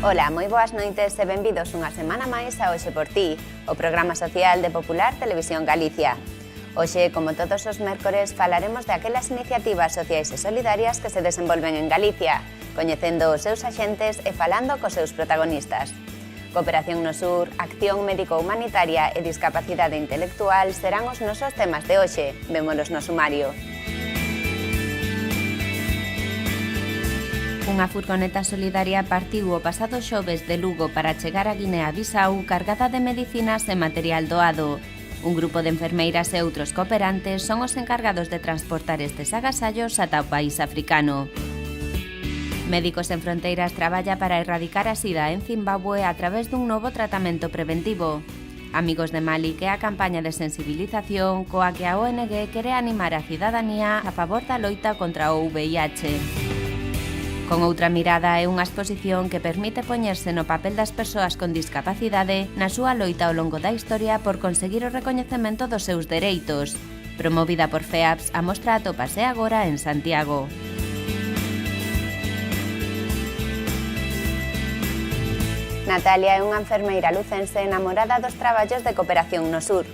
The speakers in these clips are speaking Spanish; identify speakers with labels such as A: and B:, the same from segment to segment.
A: Ola, moi boas noites e benvidos unha semana máis a Hoxe por Ti, o programa social de Popular Televisión Galicia. Hoxe, como todos os mércores, falaremos de aquelas iniciativas sociais e solidarias que se desenvolven en Galicia, coñecendo os seus axentes e falando cos seus protagonistas. Cooperación no Sur, acción médico-humanitaria e discapacidade intelectual serán os nosos temas de hoxe. Vémolos no sumario. Unha furgoneta solidaria partiu o pasado xoves de Lugo para chegar a Guinea-Bissau cargada de medicinas e material doado. Un grupo de enfermeiras e outros cooperantes son os encargados de transportar estes agasallos ata o país africano. Médicos Sen Fronteiras traballa para erradicar a sida en Zimbabue a través dun novo tratamento preventivo. Amigos de Mali, que é a campaña de sensibilización coa que a ONG quere animar a cidadanía a favor da loita contra o VIH. Con outra mirada é unha exposición que permite poñerse no papel das persoas con discapacidade na súa loita ao longo da historia por conseguir o recoñecemento dos seus dereitos. Promovida por FEAPS, a mostra atópase agora en Santiago. Natalia é unha enfermeira lucense enamorada dos traballos de Cooperación no Sur.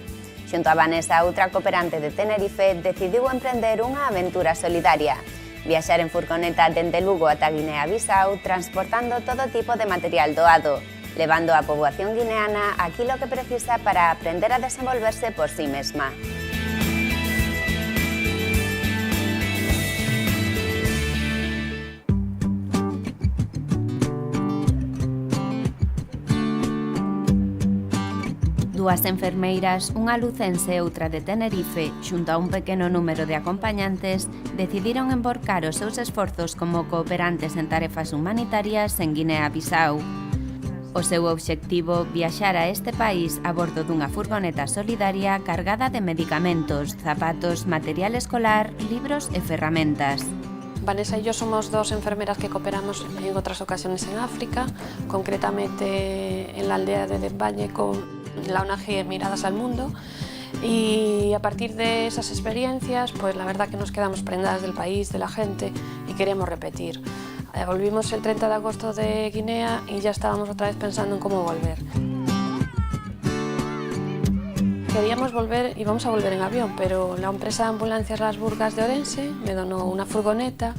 A: Xunto a Vanessa, outra cooperante de Tenerife, decidiu emprender unha aventura solidaria. Viaxar en furgoneta dende Lugo ata Guinea-Bissau transportando todo tipo de material doado, levando á poboación guineana aquilo que precisa para aprender a desenvolverse por sí mesma. Dúas enfermeiras, unha lucense e outra de Tenerife, xunto a un pequeno número de acompañantes, decidiron emborcar os seus esforzos como cooperantes en tarefas humanitarias en Guinea-Bissau. O seu obxectivo, viaxar a este país a bordo dunha furgoneta solidaria cargada de medicamentos, zapatos, material escolar, libros e ferramentas.
B: Vanessa y yo somos dos enfermeras que cooperamos en otras ocasiones en África, concretamente en la aldea de Debañe con la ONG Miradas al Mundo, y a partir de esas experiencias, pues la verdad que nos quedamos prendadas del país, de la gente, y queríamos repetir. Volvimos el 30 de agosto de Guinea y ya estábamos otra vez pensando en cómo volver. Queríamos volver, íbamos a volver en avión, pero la empresa de ambulancias Las Burgas de Orense me donó una furgoneta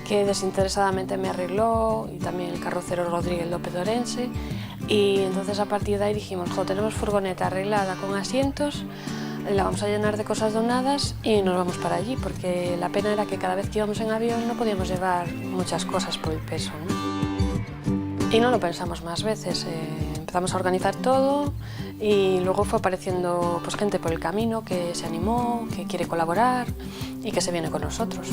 B: que desinteresadamente me arregló, y también el carrocero Rodríguez López de Orense, y entonces a partir de ahí dijimos, tenemos furgoneta arreglada con asientos, la vamos a llenar de cosas donadas y nos vamos para allí, porque la pena era que cada vez que íbamos en avión no podíamos llevar muchas cosas por el peso, ¿no? Y no lo pensamos más veces, empezamos a organizar todo y luego fue apareciendo pues, gente por el camino que se animó, que quiere colaborar y que se viene con nosotros.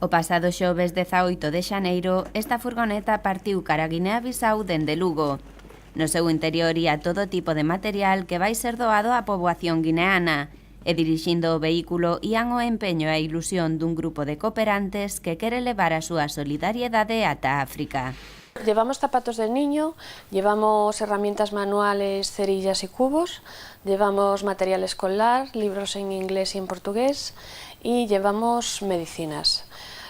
A: O pasado xoves 18 de xaneiro, esta furgoneta partiu cara a Guinea-Bissau dende Lugo. No seu interior ia todo tipo de material que vai ser doado á poboación guineana, e dirixindo o vehículo ían o empeño e a ilusión dun grupo de cooperantes que quere levar a súa solidariedade ata África.
B: Llevamos zapatos de niño, llevamos herramientas manuales, cerillas y cubos, llevamos material escolar, libros en inglés y en portugués, y llevamos medicinas.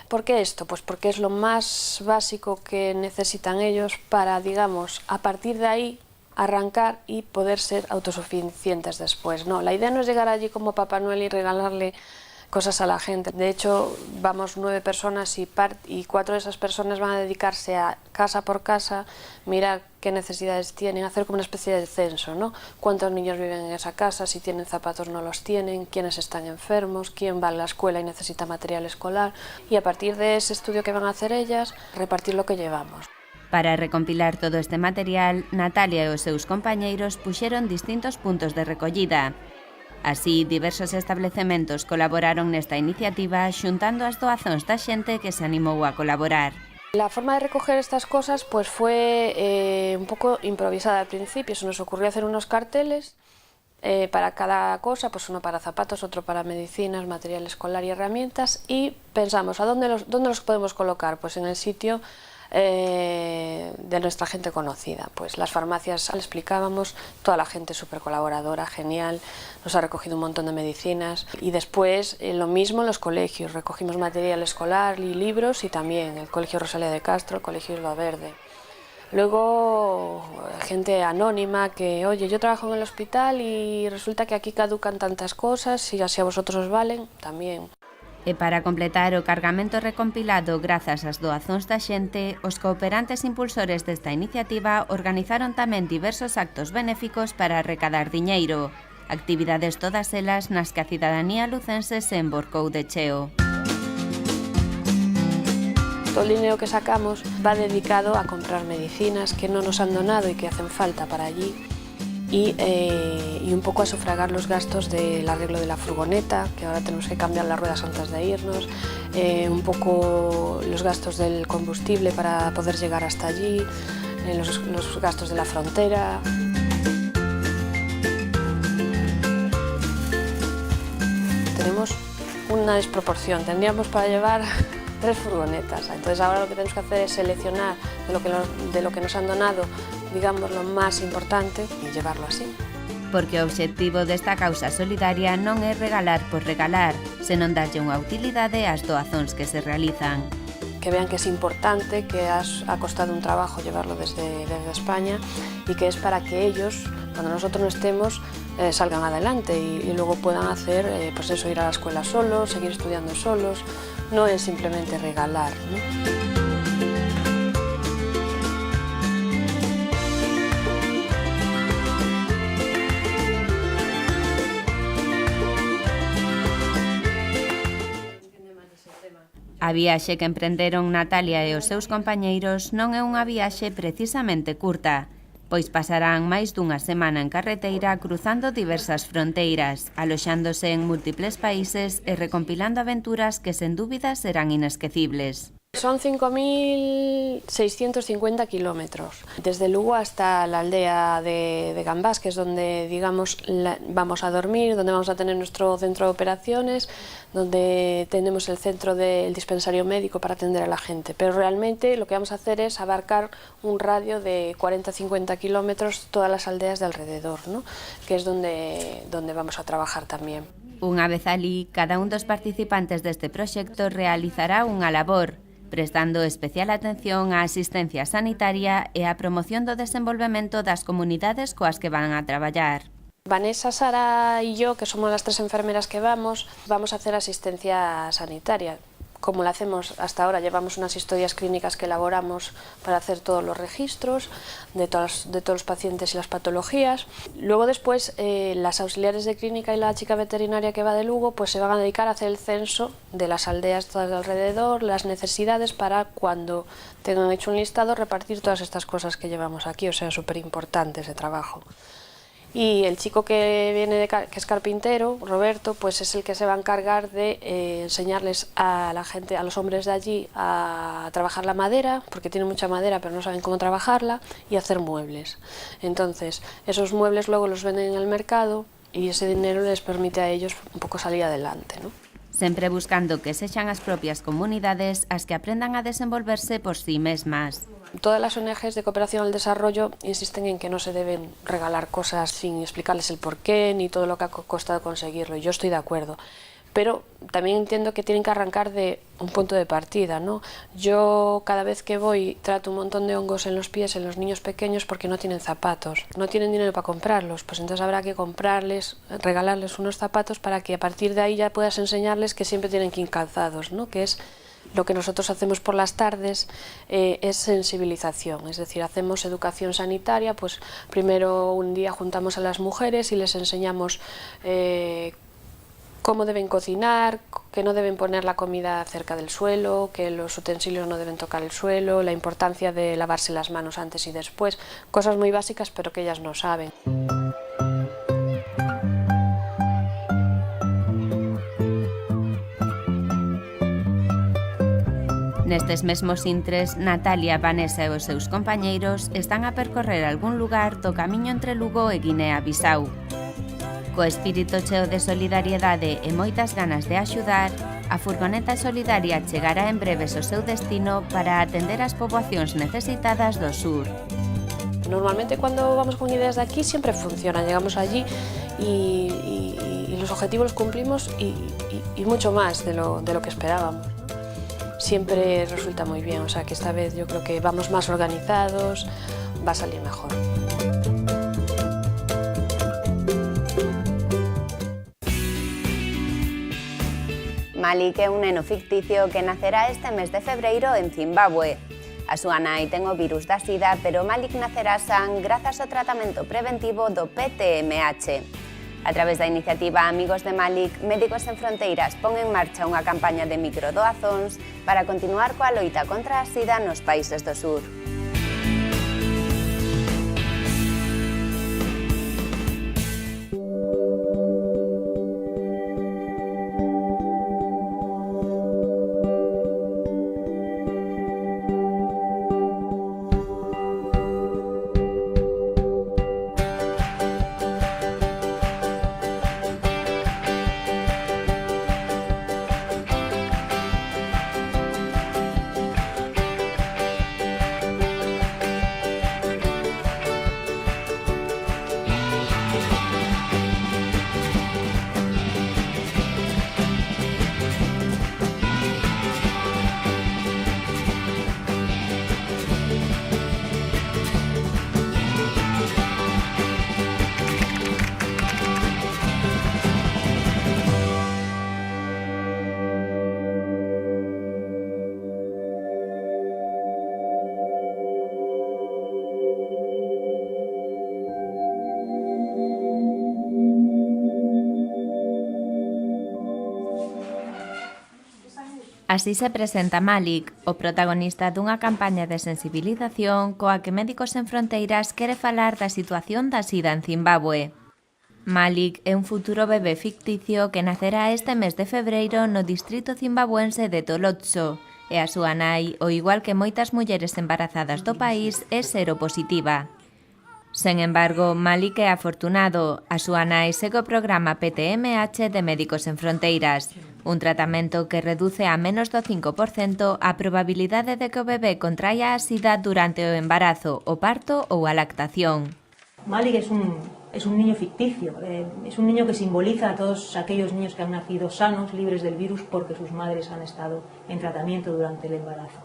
B: ¿Por qué esto? Pues porque es lo más básico que necesitan ellos para, digamos, a partir de ahí arrancar y poder ser autosuficientes después. No, la idea no es llegar allí como Papá Noel y regalarle cosas a la gente. De hecho, vamos 9 personas y 4 de esas personas van a dedicarse a casa por casa, mirar qué necesidades tienen, hacer como una especie de censo, ¿no? Cuántos niños viven en esa casa, si tienen zapatos no los tienen, quiénes están enfermos, quién va a la escuela y necesita material escolar, y a partir de ese estudio que van a hacer ellas, repartir lo que llevamos.
A: Para recompilar todo este material, Natalia e os seus compañeiros puxeron distintos puntos de recollida. Así, diversos establecementos colaboraron nesta iniciativa xuntando as doazóns da xente que se animou a colaborar.
B: La forma de recoger estas cosas pues fue un poco improvisada al principio. Se nos ocurrió hacer unos carteles para cada cosa, pues uno para zapatos, otro para medicinas, material escolar y herramientas, y pensamos, ¿a dónde los podemos colocar? Pues en el sitio de nuestra gente conocida. Pues las farmacias, le explicábamos, toda la gente súper colaboradora, genial, nos ha recogido un montón de medicinas. Y después lo mismo en los colegios, recogimos material escolar y libros, y también el Colegio Rosalía de Castro, el Colegio Isla Verde. Luego, gente anónima que, oye, yo trabajo en el hospital y resulta que aquí caducan tantas cosas y así a vosotros os valen, también.
A: E para completar o cargamento recompilado grazas ás doazóns da xente, os cooperantes impulsores desta iniciativa organizaron tamén diversos actos benéficos para recadar diñeiro, actividades todas elas nas que a cidadanía lucense se emborcou de cheo.
B: Todo el dinero que sacamos va dedicado a comprar medicinas que no nos han donado y que hacen falta para allí, y un poco a sufragar los gastos del arreglo de la furgoneta, que ahora tenemos que cambiar las ruedas antes de irnos, un poco los gastos del combustible para poder llegar hasta allí, los gastos de la frontera. Tenemos una desproporción, tendríamos para llevar 3 furgonetas, entonces ahora lo que tenemos que hacer es seleccionar de lo que nos han donado, digamos, lo máis importante e llevarlo así.
A: Porque o obxectivo desta causa solidaria non é regalar por regalar, senón darlle unha utilidade ás doazóns que se realizan.
B: Que vean que es importante, que ha costado un trabajo llevarlo desde España y que es para que ellos, cuando nosotros no estemos, salgan adelante y luego puedan hacer, pues eso, ir a la escuela solos, seguir estudiando solos. No es simplemente regalar, ¿no?
A: A viaxe que emprenderon Natalia e os seus compañeiros non é unha viaxe precisamente curta, pois pasarán máis dunha semana en carreteira cruzando diversas fronteiras, aloxándose en múltiples países e recompilando aventuras que sen dúbida serán inesquecibles.
B: Son 5.650 kilómetros, desde Lugo hasta la aldea de Gambás, que es donde, digamos, vamos a dormir, donde vamos a tener nuestro centro de operaciones, donde tenemos el centro del dispensario médico para atender a la gente. Pero realmente lo que vamos a hacer es abarcar un radio de 40-50 kilómetros, todas las aldeas de alrededor, ¿no? Que es donde vamos a trabajar también.
A: Unha vez alí, cada un dos participantes deste proxecto realizará unha labor, prestando especial atención á asistencia sanitaria e á promoción do desenvolvemento das comunidades coas que van a traballar.
B: Vanessa, Sara y yo, que somos las 3 enfermeras que vamos a hacer asistencia sanitaria. Como lo hacemos hasta ahora, llevamos unas historias clínicas que elaboramos para hacer todos los registros de todos los pacientes y las patologías. Luego después las auxiliares de clínica y la chica veterinaria que va de Lugo pues se van a dedicar a hacer el censo de las aldeas todas de alrededor, las necesidades para cuando tengan hecho un listado repartir todas estas cosas que llevamos aquí, o sea, súper importante ese trabajo. Y el chico que viene que es carpintero, Roberto, pues es el que se va a encargar de enseñarles a la gente, a los hombres de allí, a trabajar la madera, porque tienen mucha madera pero no saben cómo trabajarla, y hacer muebles. Entonces, esos muebles luego los venden en el mercado y ese dinero les permite a ellos un poco salir adelante, ¿no?
A: Sempre buscando que sexan as propias comunidades as que aprendan a desenvolverse por sí mesmas.
B: Todas las ONGs de cooperación al desarrollo insisten en que no se deben regalar cosas sin explicarles el porqué ni todo lo que ha costado conseguirlo, y yo estoy de acuerdo. Pero también entiendo que tienen que arrancar de un punto de partida, ¿no? Yo cada vez que voy trato un montón de hongos en los pies en los niños pequeños porque no tienen zapatos, no tienen dinero para comprarlos, pues entonces habrá que comprarles, regalarles unos zapatos para que a partir de ahí ya puedas enseñarles que siempre tienen que ir calzados, ¿no? Que es lo que nosotros hacemos por las tardes, es sensibilización, es decir, hacemos educación sanitaria, pues primero un día juntamos a las mujeres y les enseñamos cómo deben cocinar, que no deben poner la comida cerca del suelo, que los utensilios no deben tocar el suelo, la importancia de lavarse las manos antes y después, cosas muy básicas pero que ellas no saben.
A: Nestes mesmos intres, Natalia, Vanessa e os seus compañeiros están a percorrer algún lugar do camiño entre Lugo e Guinea-Bissau. Co espírito cheo de solidariedade e moitas ganas de axudar, a furgoneta solidaria chegará en breves ao seu destino para atender as poboacións necesitadas do sur.
B: Normalmente cuando vamos con ideas de aquí siempre funcionan, llegamos allí y los objetivos los cumplimos y mucho más de lo que esperábamos. Siempre resulta muy bien, o sea que esta vez yo creo que vamos más organizados, va a salir mejor.
A: Malik é un neno ficticio que nacerá este mes de febreiro en Zimbabue. A súa nai ten o virus da sida, pero Malik nacerá san grazas ao tratamento preventivo do PTMH. A través da iniciativa Amigos de Malik, Médicos Sen Fronteiras pon en marcha unha campaña de microdoazóns para continuar coa loita contra a sida nos países do sur. Así se presenta Malik, o protagonista dunha campaña de sensibilización coa que Médicos Sen Fronteiras quere falar da situación da sida en Zimbabue. Malik é un futuro bebé ficticio que nacerá este mes de febreiro no distrito zimbabuense de Tolotso, e a súa nai, ao igual que moitas mulleres embarazadas do país, é seropositiva. Sen embargo, Malik é afortunado. A súa nai segue o programa PTMH de Médicos Sen Fronteiras, un tratamento que reduce a menos do 5% a probabilidade de que o bebé contraia a sida durante o embarazo, o parto ou a lactación.
C: Malik es un niño ficticio, es un niño que simboliza a todos aquellos niños que han nacido sanos, libres del virus, porque sus madres han estado en tratamiento durante el embarazo.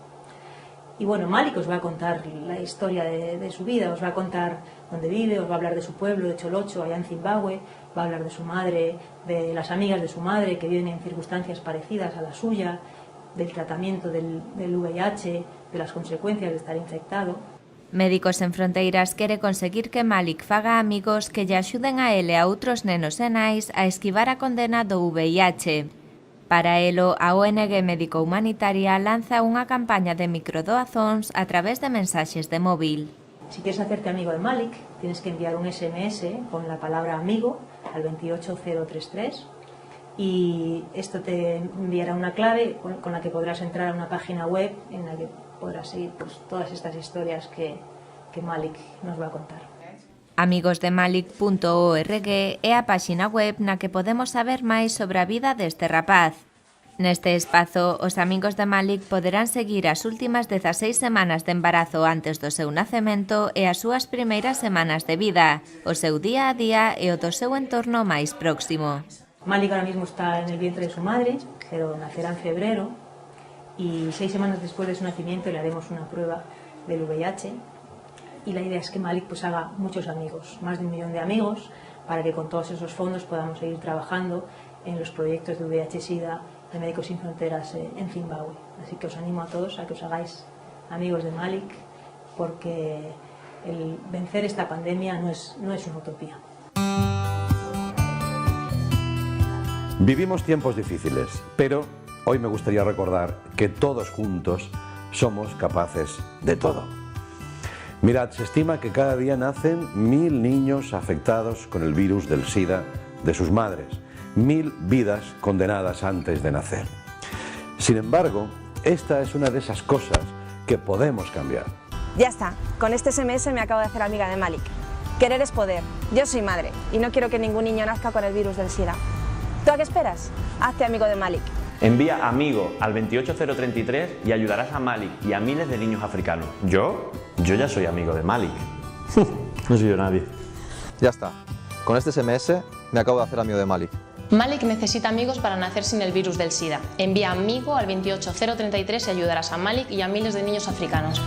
C: Y bueno, Malik os va a contar la historia de su vida, os va a contar dónde vive, os va a hablar de su pueblo, de Tolotso, allá en Zimbabue, va a hablar de su madre, de las amigas de su madre que viven en circunstancias parecidas a la suya, del tratamiento del VIH, de las consecuencias de estar infectado.
A: Médicos Sen Fronteiras quere conseguir que Malik faga amigos que lle axuden a ele e a outros nenos e nais a esquivar a condena do VIH. Para elo, a ONG Médico Humanitaria lanza unha campaña de microdoazóns a través de mensaxes de móvil.
C: Si quieres hacerte amigo de Malik, tienes que enviar un SMS con la palabra amigo al 28033 y esto te enviará una clave con la que podrás entrar a una página web en la que podrás seguir todas estas historias que Malik nos va a contar.
A: Amigosdemalik.org é a páxina web na que podemos saber máis sobre a vida deste rapaz. Neste espazo, os amigos de Malik poderán seguir as últimas 16 semanas de embarazo antes do seu nacemento e as súas primeiras semanas de vida, o seu día a día e o do seu entorno máis próximo.
C: Malik ahora mismo está en el vientre de su madre, pero nacerá en febrero, y 6 semanas después de su nacimiento le haremos una prueba del VIH. Y la idea es que Malik pues haga muchos amigos, más de 1 millón de amigos, para que con todos esos fondos podamos seguir trabajando en los proyectos de VIH-Sida de Médicos Sin Fronteras en Zimbabue. Así que os animo a todos a que os hagáis amigos de Malik, porque el vencer esta pandemia no es una utopía.
D: Vivimos tiempos difíciles, pero hoy me gustaría recordar que todos juntos somos capaces de todo. Mirad, se estima que cada día nacen 1000 niños afectados con el virus del SIDA de sus madres, 1000 vidas condenadas antes de nacer. Sin embargo, esta es una de esas cosas que podemos cambiar.
E: Ya está, con este SMS me acabo de hacer amiga de Malik. Querer es poder. Yo soy madre y no quiero que ningún niño nazca con el virus del SIDA. ¿Tú a qué esperas? Hazte amigo de Malik.
F: Envía amigo al 28033 y ayudarás a Malik y a miles de niños africanos. Yo ya soy amigo de Malik. No soy yo nadie.
G: Ya está. Con este SMS me acabo de hacer amigo de Malik.
H: Malik necesita amigos para nacer sin el virus del SIDA. Envía amigo al 28033 y ayudarás a Malik y a miles de niños africanos.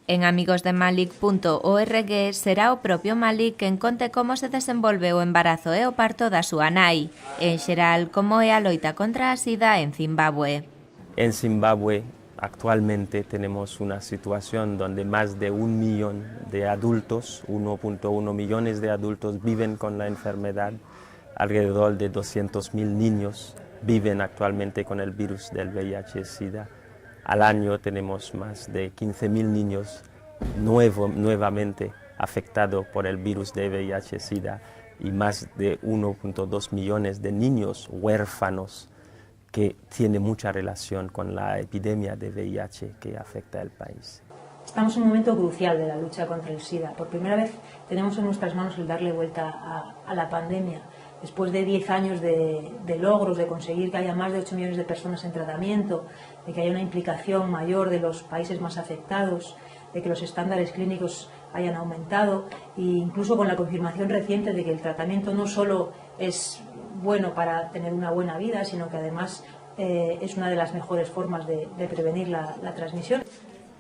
A: En amigosdemalik.org será o propio Malik quen conte como se desenvolve o embarazo e o parto da súa nai, en xeral como é a loita contra a SIDA en Zimbabue.
I: En Zimbabue actualmente tenemos una situación donde más de 1 millón de adultos, 1.1 millones de adultos viven con la enfermedad, alrededor de 200.000 niños viven actualmente con el virus del VIH-Sida. Al año tenemos más de 15.000 niños nuevamente afectados por el virus de VIH-Sida y más de 1.2 millones de niños huérfanos que tiene mucha relación con la epidemia de VIH que afecta al país.
C: Estamos en un momento crucial de la lucha contra el SIDA. Por primera vez tenemos en nuestras manos el darle vuelta a la pandemia. Después de 10 años de logros, de conseguir que haya más de 8 millones de personas en tratamiento, de que haya una implicación mayor de los países más afectados, de que los estándares clínicos hayan aumentado e incluso con la confirmación reciente de que el tratamiento no solo es bueno para tener una buena vida, sino que además es una de las mejores formas de prevenir la transmisión.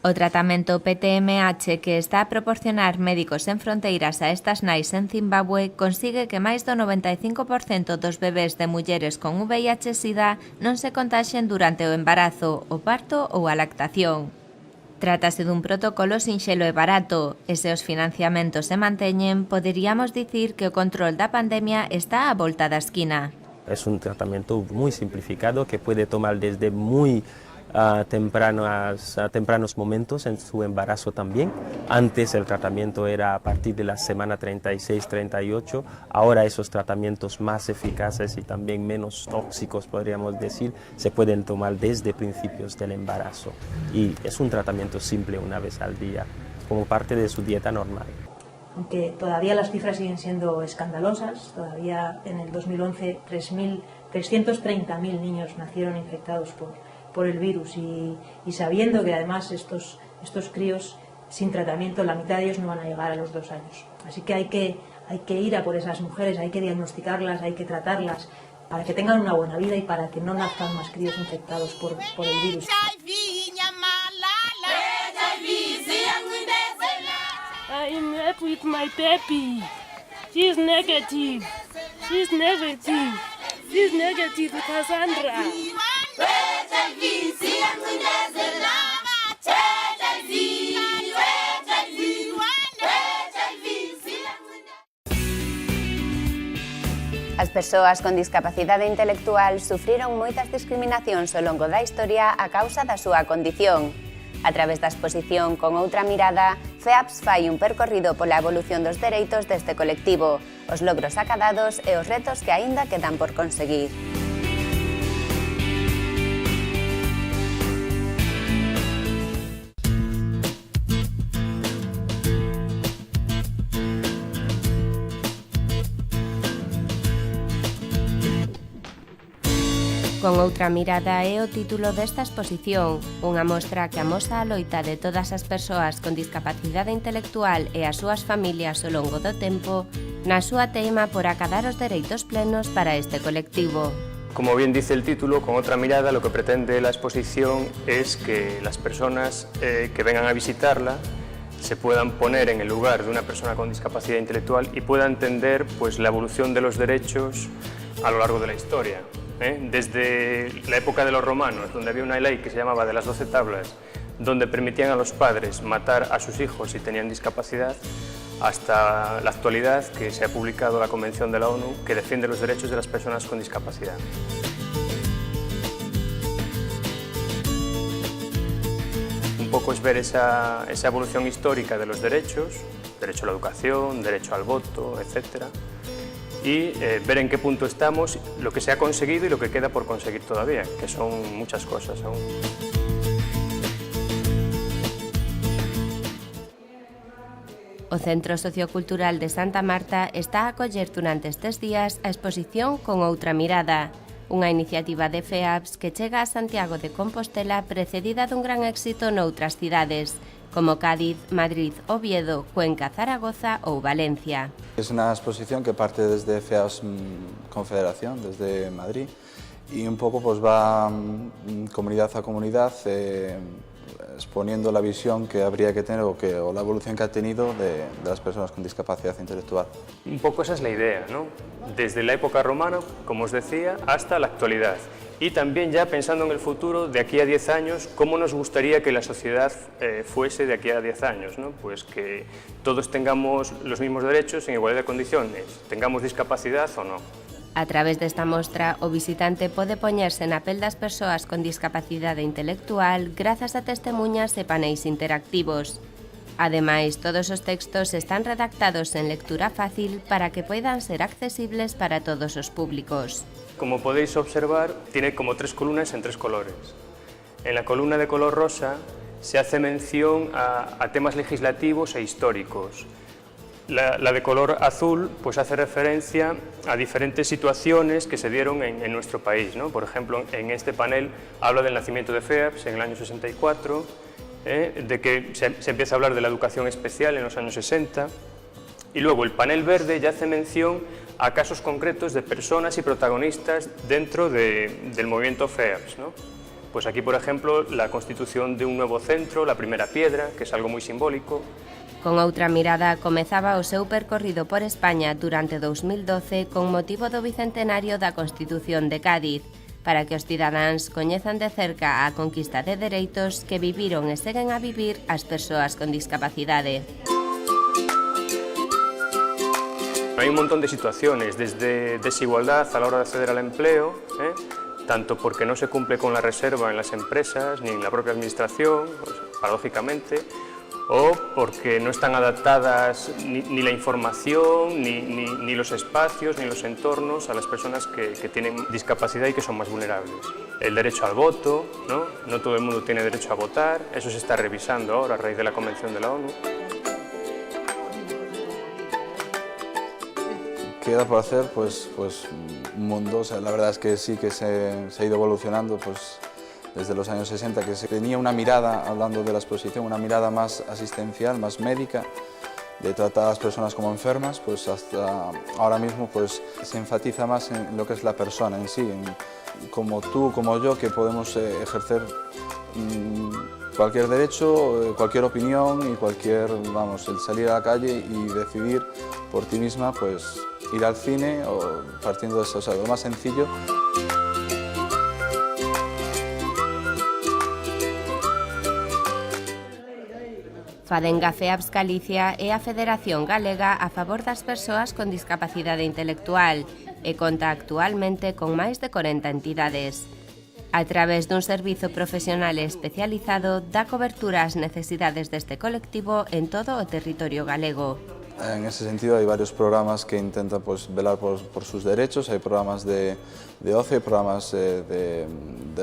A: O tratamento PTMH que está a proporcionar Médicos Sen Fronteiras a estas nais en Zimbabue consigue que máis do 95% dos bebés de mulleres con VIH-Sida non se contaxen durante o embarazo, o parto ou a lactación. Trátase dun protocolo sinxelo e barato, e se os financiamentos se manteñen, poderíamos dicir que o control da pandemia está á volta da esquina.
I: Es un tratamiento muy simplificado que puede tomar desde muy tempranos momentos en su embarazo también. Antes el tratamiento era a partir de la semana 36-38, ahora esos tratamientos más eficaces y también menos tóxicos, podríamos decir, se pueden tomar desde principios del embarazo. Y es un tratamiento simple una vez al día, como parte de su dieta normal.
C: Aunque todavía las cifras siguen siendo escandalosas, todavía en el 2011 330.000 niños nacieron infectados por el virus y sabiendo que además estos críos sin tratamiento, la mitad de ellos no van a llegar a los 2 años. Así que hay que ir a por esas mujeres, hay que diagnosticarlas, hay que tratarlas para que tengan una buena vida y para que no nazcan más críos infectados por el virus.
J: I'm up with my baby. She's negative. She's negative. She's negative, Cassandra.
A: As persoas con discapacidade intelectual sufriron moitas discriminacións ao longo da historia a causa da súa condición. A través da exposición Con outra mirada, FEAPS fai un percorrido pola evolución dos dereitos deste colectivo, os logros acadados e os retos que aínda quedan por conseguir. Con outra mirada é o título desta exposición, unha mostra que amosa a loita de todas as persoas con discapacidade intelectual e as súas familias ao longo do tempo na súa teima por acadar os dereitos plenos para este colectivo.
K: Como bien dice el título, Con otra mirada, lo que pretende la exposición es que las personas que vengan a visitarla se puedan poner en el lugar de una persona con discapacidad intelectual y puedan entender pues, la evolución de los derechos a lo largo de la historia. Desde la época de los romanos, donde había una ley que se llamaba de las 12 tablas, donde permitían a los padres matar a sus hijos si tenían discapacidad, hasta la actualidad que se ha publicado la Convención de la ONU que defiende los derechos de las personas con discapacidad. Un poco es ver esa evolución histórica de los derechos, derecho a la educación, derecho al voto, etc. Y ver en qué punto estamos, lo que se ha conseguido y lo que queda por conseguir todavía, que son muchas cosas aún.
A: O Centro Sociocultural de Santa Marta está a acoller durante estes días a exposición Con outra mirada, unha iniciativa de FEAPS que chega a Santiago de Compostela precedida dun gran éxito noutras cidades, como Cádiz, Madrid, Oviedo, Cuenca, Zaragoza ou Valencia.
L: Es una exposición que parte desde FEAPS Confederación, desde Madrid, y un poco pues va comunidad a comunidad exponiendo la visión que habría que tener o la evolución que ha tenido de las personas con discapacidad intelectual.
K: Un poco esa es la idea, ¿no? Desde la época romana, como os decía, hasta la actualidad. Y también ya pensando en el futuro, de aquí a 10 años, cómo nos gustaría que la sociedad fuese de aquí a 10 años, ¿no? Pues que todos tengamos los mismos derechos en igualdad de condiciones, tengamos discapacidad o no.
A: A través desta mostra, o visitante pode poñerse na pel das persoas con discapacidade intelectual grazas a testemunhas e paneis interactivos. Ademais, todos os textos están redactados en lectura fácil para que poidan ser accesibles para todos os públicos.
K: Como podéis observar, tiene como 3 columnas en 3 colores. En la columna de color rosa se hace mención a temas legislativos e históricos. La de color azul pues hace referencia a diferentes situaciones que se dieron en nuestro país, ¿no? Por ejemplo, en este panel habla del nacimiento de FEAPS en el año 64, de que se empieza a hablar de la educación especial en los años 60, y luego el panel verde ya hace mención a casos concretos de personas y protagonistas dentro del movimiento FEAPS, ¿no? Pues aquí, por ejemplo, la constitución de un nuevo centro, la primera piedra, que es algo muy simbólico.
A: Con outra mirada, comezaba o seu percorrido por España durante 2012 con motivo do bicentenario da Constitución de Cádiz, para que os cidadáns coñezan de cerca a conquista de dereitos que viviron e seguen a vivir as persoas con discapacidade.
K: Hay un montón de situaciones, desde desigualdad a la hora de acceder al empleo, tanto porque no se cumple con la reserva en las empresas ni en la propia administración, pues, paradójicamente, o porque no están adaptadas ni la información, ni los espacios, ni los entornos a las personas que tienen discapacidad y que son más vulnerables. El derecho al voto, no todo el mundo tiene derecho a votar, eso se está revisando ahora a raíz de la Convención de la ONU.
L: Queda por hacer pues un mundo, o sea, la verdad es que sí que se ha ido evolucionando pues, desde los años 60, que se tenía una mirada, hablando de la exposición, una mirada más asistencial, más médica, de tratar a las personas como enfermas, pues hasta ahora mismo pues se enfatiza más en lo que es la persona en sí, en como tú, como yo, que podemos ejercer cualquier derecho, cualquier opinión y cualquier, vamos, el salir a la calle y decidir por ti misma, pues ir al cine o partiendo de eso, o sea, lo más sencillo.
A: Fadenga FEAPS Galicia é a Federación Galega a favor das persoas con discapacidade intelectual e conta actualmente con máis de 40 entidades. A través dun servizo profesional especializado, dá cobertura ás necesidades deste colectivo en todo o territorio galego.
L: En ese sentido hay varios programas que intentan pues, velar por sus derechos, hay programas de ocio, hay programas de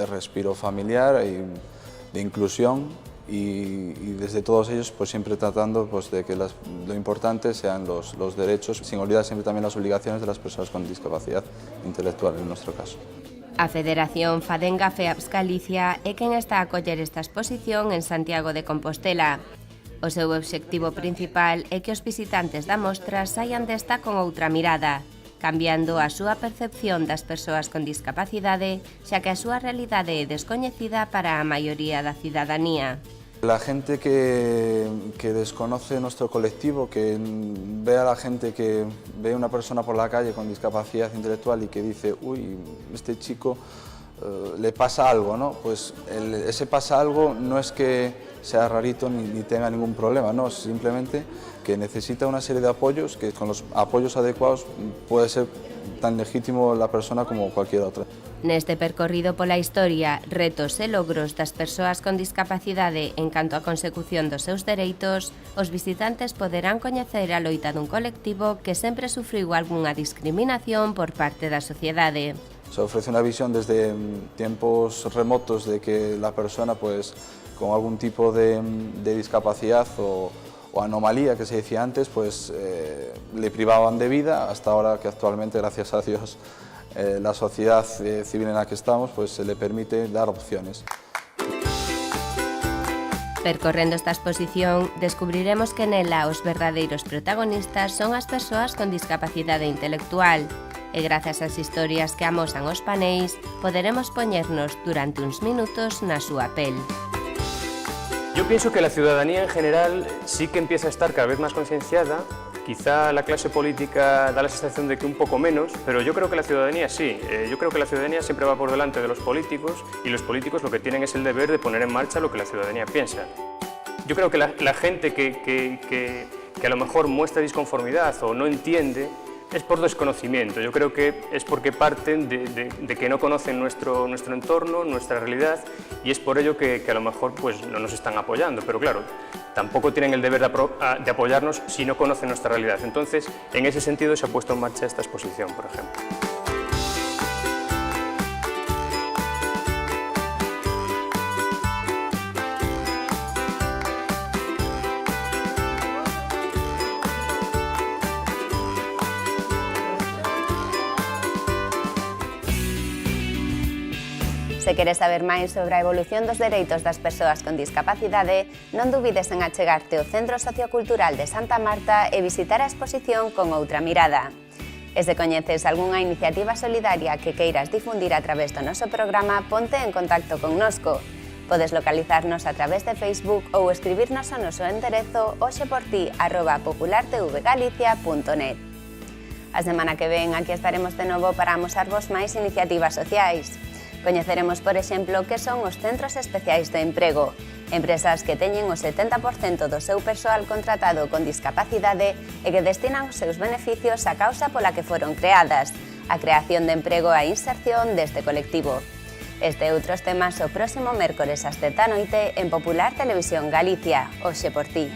L: respiro familiar y de inclusión. Y desde todos ellos pues siempre tratando pues, de que lo importante sean los derechos, sin olvidar siempre también las obligaciones de las personas con discapacidad intelectual en nuestro caso.
A: A Federación Fadenga FEAPS Galicia é quen está a acoller esta exposición en Santiago de Compostela. O seu obxectivo principal é que os visitantes da mostra saian desta con outra mirada, cambiando a súa percepción das persoas con discapacidade, xa que a súa realidade é descoñecida para a maioría da cidadanía.
L: La gente que desconoce nuestro colectivo, que ve a la gente que ve a una persona por la calle con discapacidad intelectual y que dice, uy, este chico le pasa algo, ¿no? Pues ese pasa algo no es que sea rarito ni tenga ningún problema, no, simplemente que necesita una serie de apoyos, que con los apoyos adecuados puede ser tan legítimo la persona como cualquier otra.
A: Neste percorrido pola historia, retos e logros das persoas con discapacidade en canto á consecución dos seus dereitos, os visitantes poderán coñecer a loita dun colectivo que sempre sufriu algunha discriminación por parte da sociedade.
L: Se ofrece una visión desde tiempos remotos de que la persona pues, con algún tipo de discapacidad o o anomalía que se decía antes, pues le privaban de vida, hasta ahora que actualmente, gracias a Dios, la sociedad civil en la que estamos, pues se le permite dar opciones.
A: Percorrendo esta exposición, descubriremos que nela os verdadeiros protagonistas son as persoas con discapacidade intelectual e grazas ás historias que amosan os paneis, poderemos poñernos durante uns minutos na súa pel.
K: Yo pienso que la ciudadanía en general sí que empieza a estar cada vez más concienciada. Quizá la clase política da la sensación de que un poco menos, pero yo creo que la ciudadanía sí. Yo creo que la ciudadanía siempre va por delante de los políticos y los políticos lo que tienen es el deber de poner en marcha lo que la ciudadanía piensa. Yo creo que la gente que a lo mejor muestra disconformidad o no entiende es por desconocimiento. Yo creo que es porque parten de que no conocen nuestro entorno, nuestra realidad, y es por ello que a lo mejor pues, no nos están apoyando. Pero claro, tampoco tienen el deber de apoyarnos si no conocen nuestra realidad. Entonces, en ese sentido se ha puesto en marcha esta exposición, por ejemplo.
A: Se queres saber máis sobre a evolución dos dereitos das persoas con discapacidade, non dubides en achegarte ao Centro Sociocultural de Santa Marta e visitar a exposición con outra mirada. E se coñeces algunha iniciativa solidaria que queiras difundir a través do noso programa, ponte en contacto connosco. Podes localizarnos a través de Facebook ou escribirnos ao noso enderezo hoxeporti@populartvgalicia.net. A semana que ven aquí estaremos de novo para amosarvos máis iniciativas sociais. Coñeceremos, por exemplo, que son os Centros Especiais de Emprego, empresas que teñen o 70% do seu persoal contratado con discapacidade e que destinan os seus beneficios á causa pola que foron creadas, a creación de emprego e a inserción deste colectivo. Este e outros temas o próximo mércores ás 7 da noite en Popular Televisión Galicia, Hoxe por Ti.